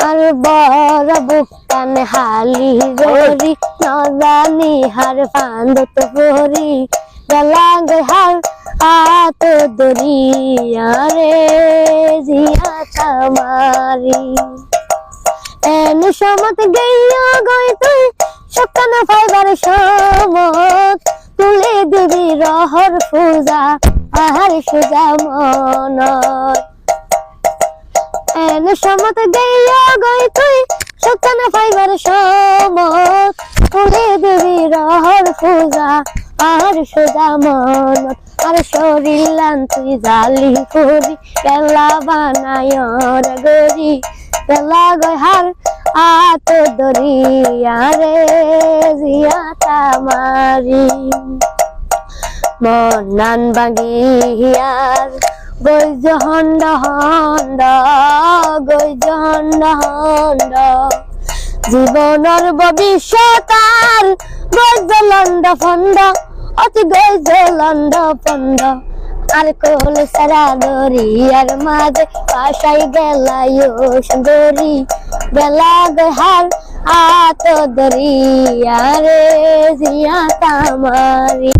আর বড় বুকান হালি জরি নজানি হার ফান্দত পরি গলাঙ্গ হার আত দরিয়া রে জিয়া তামারি এন সমত গইয়া গই তুই সকান ফাইবার সমত তুলে দিবি রহর পূজা আহার সুজা মনত এন সমত গইয়া গই তুই সকান ফাইবার সমত তুলে দিবি রহর পূজা আর সুজা মনত আর শরীর লান তুই জালি করি কেলা বানায় গরি কেলা গয় হার আত দরিয়া রে জিয়া তামারি মনান বাগিয়ার গৈজ হন্ড হন্ড গৈজ হন্ড হন্ড জীবনের ভবিষ্যৎ আর গৈজ লন্ড ফন্ড অতি গৈজ লন্ড ফন্ড আর কোল সারা দরিয়ার মাঝে পাশাই গেলায়ো সুন্দরী গেলা গহার আত দরিয়া রে জিয়া তামারি।